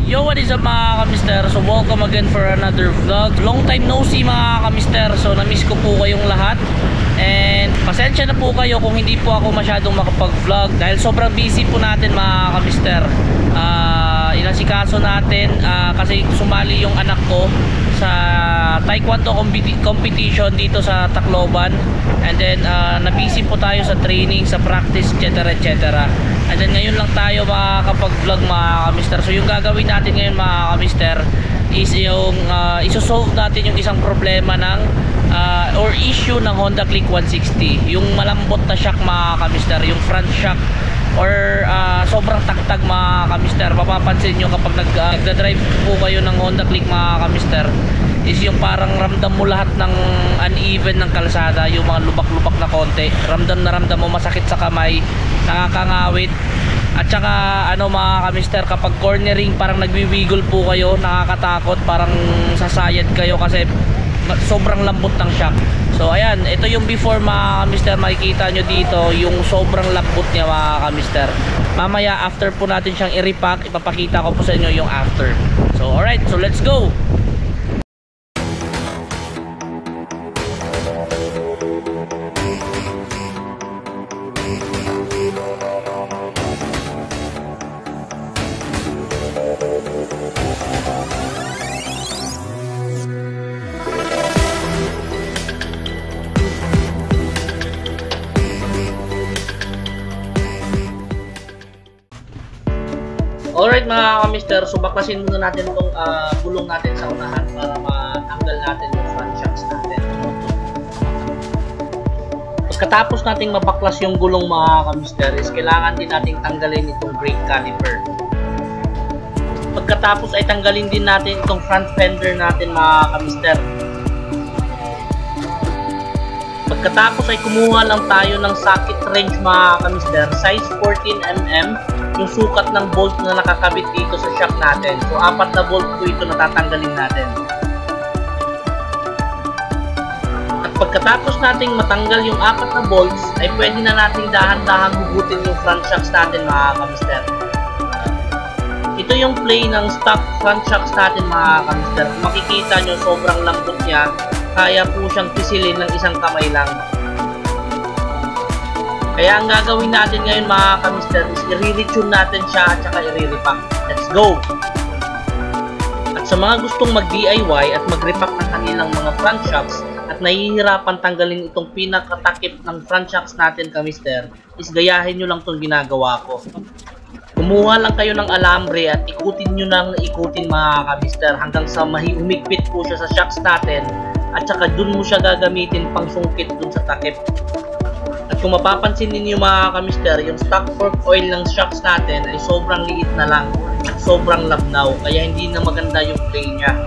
Yo, what is up mga kamister? So welcome again for another vlog. Long time no see mga kamister. So na-miss ko po kayong lahat. And pasensya na po kayo kung hindi po ako masyadong makapag-vlog dahil sobrang busy po natin mga kamister. Inasikaso natin kasi sumali yung anak ko sa taekwondo competition dito sa Tacloban. And then na-busy po tayo sa training, sa practice, etc. etc. And then ngayon lang tayo makakapag-vlog mga kamister. So yung gagawin natin ngayon mga kamister is yung isosolve natin yung isang problema ng or issue ng Honda Click 160. Yung malambot na shock mga kamister, yung front shock or sobrang tagtag mga kamister. Mapapansin nyo kapag nagda-drive po kayo ng Honda Click mga kamister is yung parang ramdam mo lahat ng uneven ng kalsada, yung mga lubak-lubak na konti. Ramdam na ramdam mo, masakit sa kamay, nakakangawit. At saka ano mga kamister, kapag cornering parang nagwiwiggle po kayo, nakakatakot, parang sasayad kayo kasi sobrang lambot ng shock. So ayan, ito yung before mga kamister, makikita nyo dito yung sobrang lambot niya mga kamister. Mamaya after po natin siyang i-repack, ipapakita ko po sa inyo yung after. So alright, so let's go! Alright mga kamister, so baklasin muna natin itong gulong natin sa unahan para matanggal natin yung front shocks natin. Pagkatapos nating mabaklas yung gulong mga kamister, is kailangan din nating tanggalin itong brake caliper. Pagkatapos ay tanggalin din natin itong front fender natin mga kamister. Pagkatapos ay kumuha lang tayo ng socket wrench mga kamister, size 14mm. Yung sukat ng bolt na nakakabit dito sa shock natin. So 4 na bolt po ito na tatanggalin natin. At pagkatapos nating matanggal yung 4 na bolts, ay pwede na nating dahan-dahan hugutin yung front shocks natin mga kamister. Ito yung play ng stock front shocks natin mga kamister. Makikita nyo sobrang lambot niya. Kaya po siyang pisilin ng isang kamay lang. Kaya ang gagawin natin ngayon mga kamister is i-retune natin siya at saka i-repack. Let's go! At sa mga gustong mag-DIY at mag-repack ng kanilang mga front shocks at nahihirapan tanggalin itong pinakatakip ng front shocks natin kamister, is gayahin nyo lang itong ginagawa ko. Kumuha lang kayo ng alambre at ikutin nyo ng ikutin mga kamister hanggang sa humigpit po siya sa shocks natin at saka dun mo siya gagamitin pang sungkit dun sa takip. At kung mapapansin ninyo mga kamister, yung stock fork oil ng shocks natin ay sobrang liit na lang at sobrang labnaw, kaya hindi na maganda yung play niya.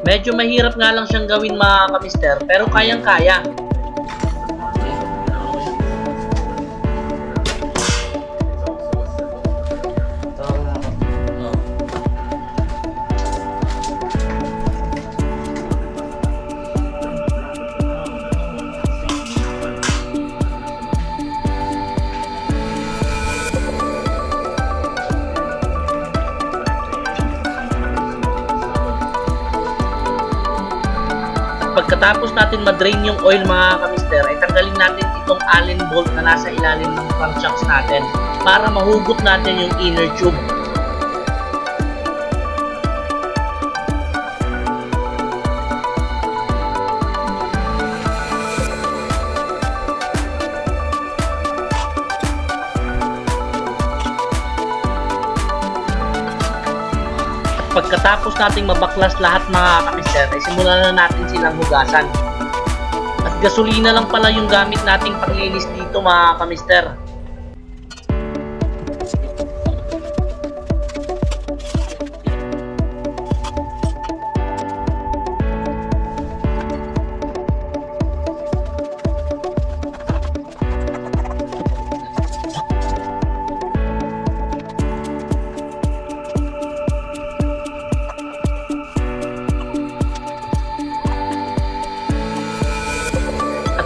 Medyo mahirap nga lang siyang gawin mga kamister, pero kayang-kaya. Pagkatapos natin ma-drain yung oil mga kamister, ay tanggalin natin itong Allen bolt na nasa ilalim ng front shocks natin para mahugot natin yung inner tube. pagkatapos nating mabaklas lahat mga kamister, ay simulan na natin silang hugasan. At gasolina lang pala yung gamit nating panglinis dito mga kamister.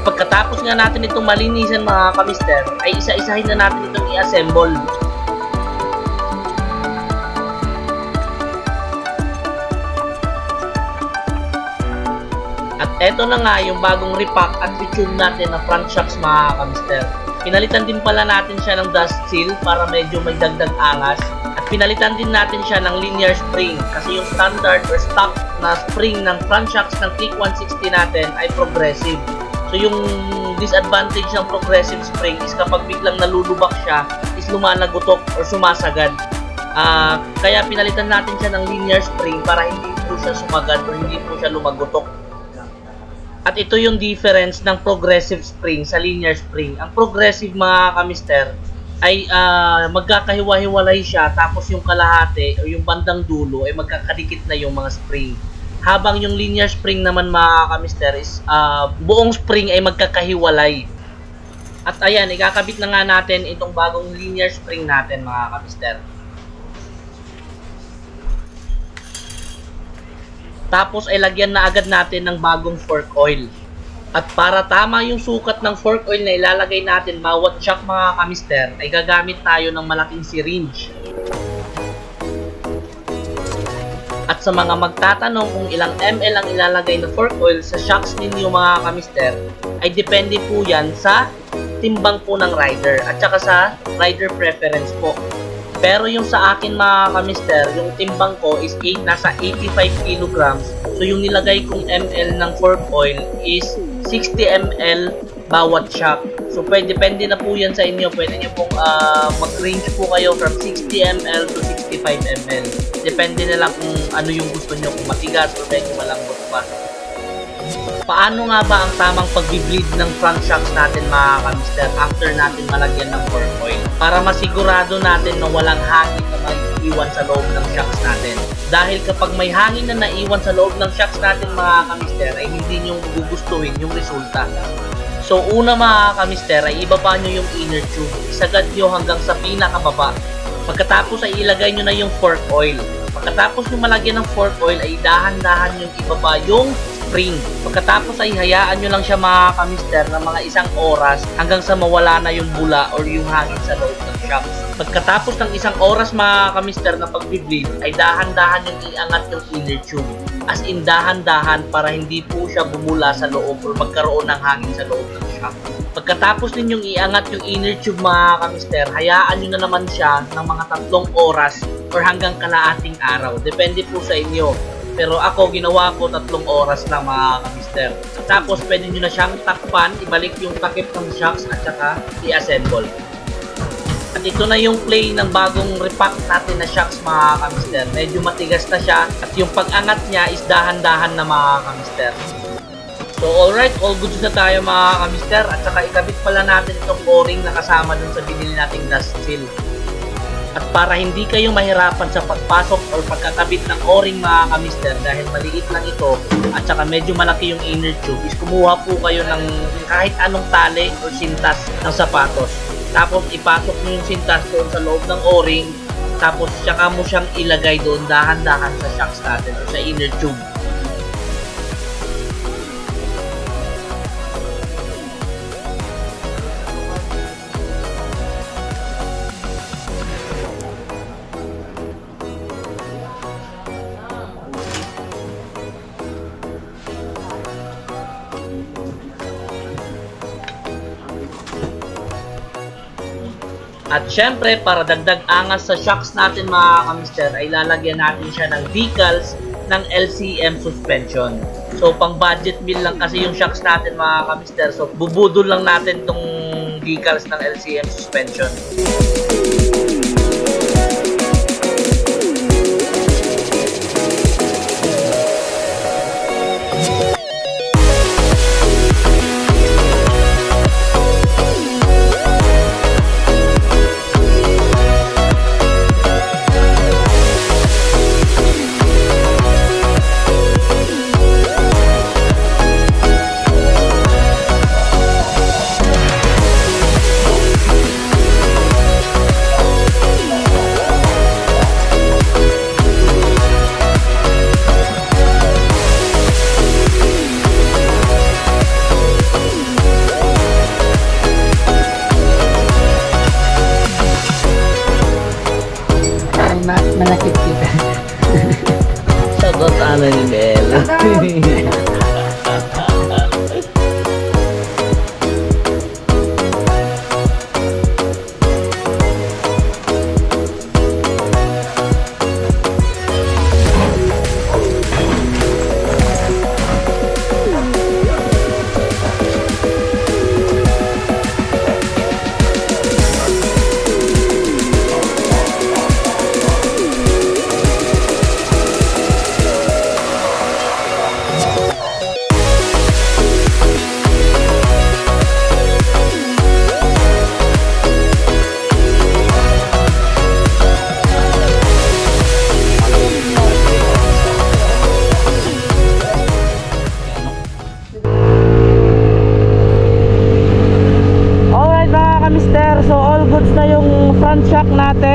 Pagkatapos nga natin itong malinisan mga kamister, ay isa-isahin na natin itong i-assemble. At eto na nga yung bagong repack at retune natin ng front shocks mga kamister. Pinalitan din pala natin siya ng dust seal para medyo may dagdag angas. At pinalitan din natin siya ng linear spring kasi yung standard or stock na spring ng front shocks ng Click 160 natin ay progressive. So yung disadvantage ng progressive spring is kapag biglang nalulubak siya is lumalagotok or sumasagad. Kaya pinalitan natin siya ng linear spring para hindi po siya sumagad or hindi po siya lumagotok. At ito yung difference ng progressive spring sa linear spring. Ang progressive mga kamister ay magkakahiwa-hiwalay siya, tapos yung kalahati o yung bandang dulo ay magkakadikit na yung mga spring. Habang yung linear spring naman mga kamister is buong spring ay magkakahiwalay. At ayan, ikakabit na nga natin itong bagong linear spring natin mga kamister. Tapos ay lagyan na agad natin ng bagong fork oil. At para tama yung sukat ng fork oil na ilalagay natin bawat shock mga kamister, ay gagamit tayo ng malaking syringe. At sa mga magtatanong kung ilang ml ang ilalagay na fork oil sa shocks ninyo mga kamister, ay depende po yan sa timbang po ng rider at saka sa rider preference po. Pero yung sa akin mga kamister, yung timbang ko is nasa 85 kilograms. So yung nilagay kong ml ng fork oil is 60 ml bawat shock. So depende na po yan sa inyo. Pwede nyo pong mag-range po kayo from 60 ml to 65 ml. Depende na lang kung ano yung gusto nyo, kung matigas o medyo malambot pa. Paano nga ba ang tamang pag-bleed ng front shocks natin mga kamister after natin malagyan ng fork oil? Para masigurado natin na walang hangin na maiiwan sa loob ng shocks natin. Dahil kapag may hangin na naiwan sa loob ng shocks natin mga kamister, ay hindi nyo gugustuhin yung resulta. So una mga kamister ay ibaba nyo yung inner tube. Isagad nyo hanggang sa pinakababa. Pagkatapos ay ilagay nyo na yung fork oil. Pagkatapos nyo malagyan ng fork oil ay dahan-dahan yung ibaba yung spring. Pagkatapos ay hayaan nyo lang siya mga kamister ng mga 1 oras hanggang sa mawala na yung bula or yung hangin sa loob ng shocks. Pagkatapos ng 1 oras mga kamister na pag-bleed ay dahan-dahan yung iangat yung inner tube. As in dahan-dahan para hindi po siya bumula sa loob or magkaroon ng hangin sa loob ng shock. Pagkatapos ninyong iangat yung inner tube mga kamister, hayaan nyo na naman siya ng mga 3 oras or hanggang kalaating araw. Depende po sa inyo. Pero ako, ginawa ko 3 oras lang mga kamister. Tapos pwede nyo na siyang takpan, ibalik yung takip ng shocks at saka i-assemble. At ito na yung play ng bagong repack natin na shocks mga kamister. Medyo matigas na siya at yung pag-angat niya is dahan-dahan na mga kamister. So alright, all goods na tayo mga kamister. At saka ikabit pala natin itong o-ring na kasama dun sa binili nating dust seal. At para hindi kayo mahirapan sa pagpasok or pagkakabit ng o-ring mga kamister, dahil maliit lang ito at saka medyo malaki yung inner tube, is kumuha po kayo ng kahit anong tali or sintas ng sapatos. Tapos ipasok nyo yung sintas doon sa loob ng o-ring, tapos saka mo siyang ilagay doon dahan-dahan sa shocks natin o sa inner tube. At syempre, para dagdag angas sa shocks natin mga kamister, ay lalagyan natin siya ng decals ng LCM suspension. So pang budget meal lang kasi yung shocks natin mga kamister. So bubudol lang natin tong decals ng LCM suspension.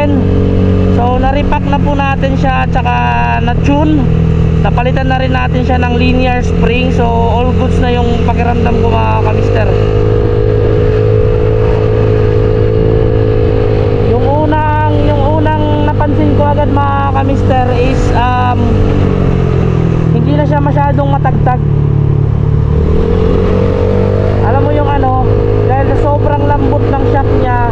natin. So na-repack na po natin siya, tsaka na-tune. Napalitan na rin natin siya ng linear spring. So all goods na yung pakiramdam ko mga kamister. Yung unang napansin ko agad mga kamister is hindi na siya masyadong matagtag. Alam mo yung ano, dahil sa sobrang lambot ng shock niya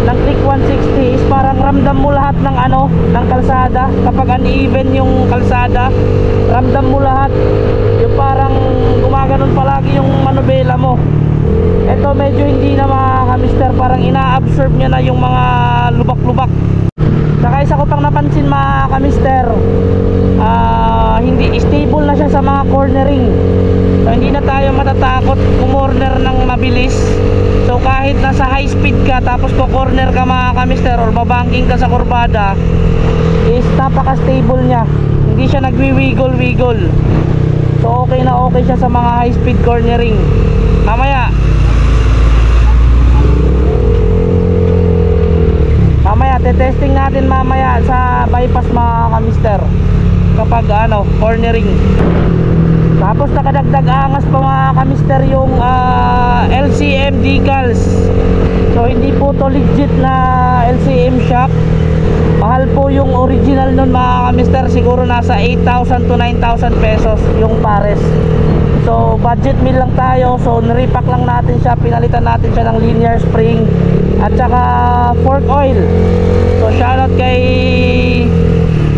ng Click 160 is parang ramdam mo lahat ng ano, ng kalsada. Kapag uneven yung kalsada, ramdam mo lahat. Yung parang gumaganon palagi yung manubela mo. Ito medyo hindi na mga kamister, parang ina-absorb niya na yung mga lubak-lubak. Saka isa ko pang napansin mga kamister, hindi stable na siya sa mga cornering. So hindi na tayo matatakot kumorner ng mabilis. So kahit nasa high speed ka tapos ko corner ka mga kamister or babanking ka sa kurbada, is napaka stable niya. Hindi siya nagwi-wiggle-wiggle. So okay na okay siya sa mga high speed cornering. Mamaya testing natin mamaya sa bypass mga kamister kapag ano, cornering. Tapos nakadagdag angas pa mga kamister yung LCM decals. So hindi po to legit na LCM shock. Mahal po yung original nun mga kamister, siguro nasa 8,000 to 9,000 pesos yung pares. So budget meal lang tayo, so nirepack lang natin siya, pinalitan natin siya ng linear spring at saka fork oil. So shoutout kay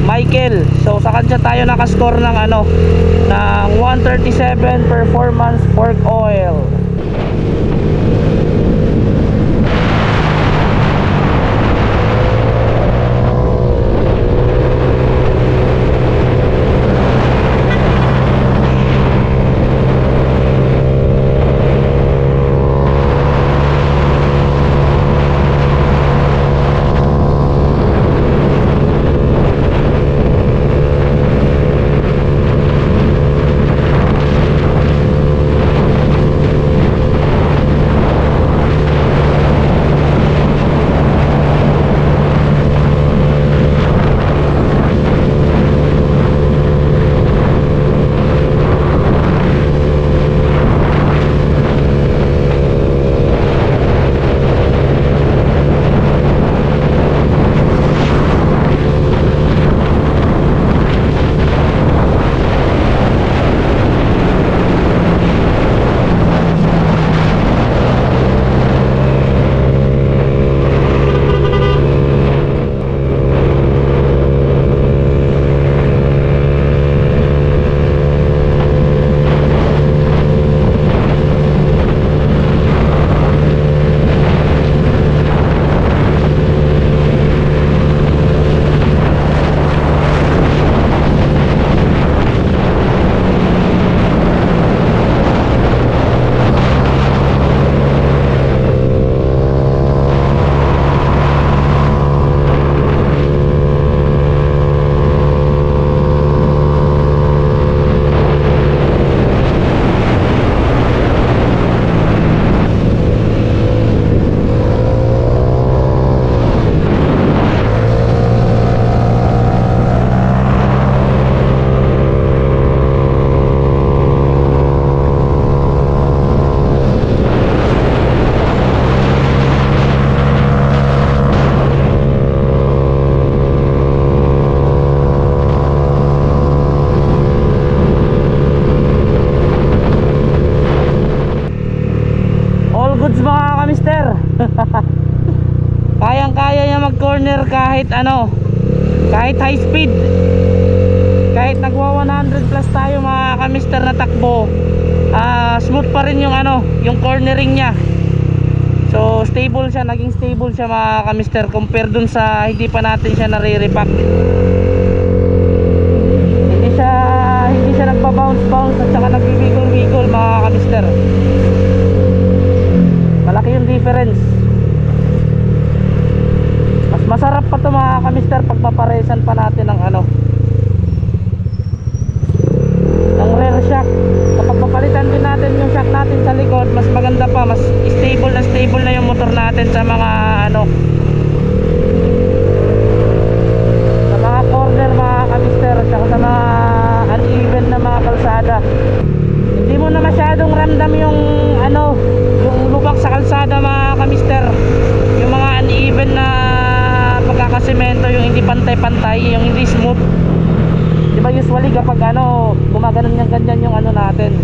Michael. So sa kanya tayo nakascore ng ano, ng 137 performance fork oil. Kayang-kaya niya mag-corner kahit ano, kahit high speed. Kahit nagwa 100 plus tayo mga kamister na takbo, smooth pa rin yung ano, yung cornering niya. So stable siya, naging stable siya mga kamister compare dun sa hindi pa natin siya nare-repack. Hindi siya nagba-bounce at saka nagwi-wiggle mga kamister. Malaki yung difference. Mas masarap pa to mga kamister pag maparesan pa natin ng ano, ng rear shock. Kapag mapalitan din natin yung shock natin sa likod, mas maganda pa, mas stable na yung motor natin sa mga ano, kalsada. Hindi mo na masyadong ramdam yung ano, yung lubak sa kalsada mga kamister. Yung mga uneven na pagkakasemento, yung hindi pantay-pantay, yung hindi smooth. Diba usually kapag ano, gumaganon yung ganyan yung ano natin.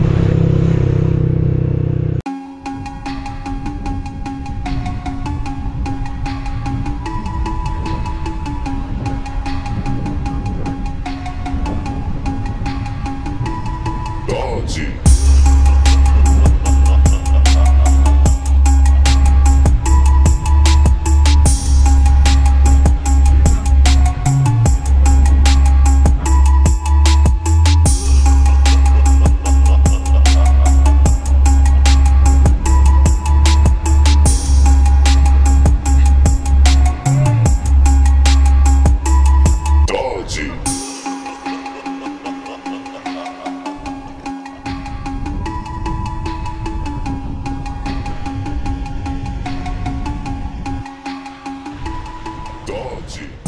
Dodgy.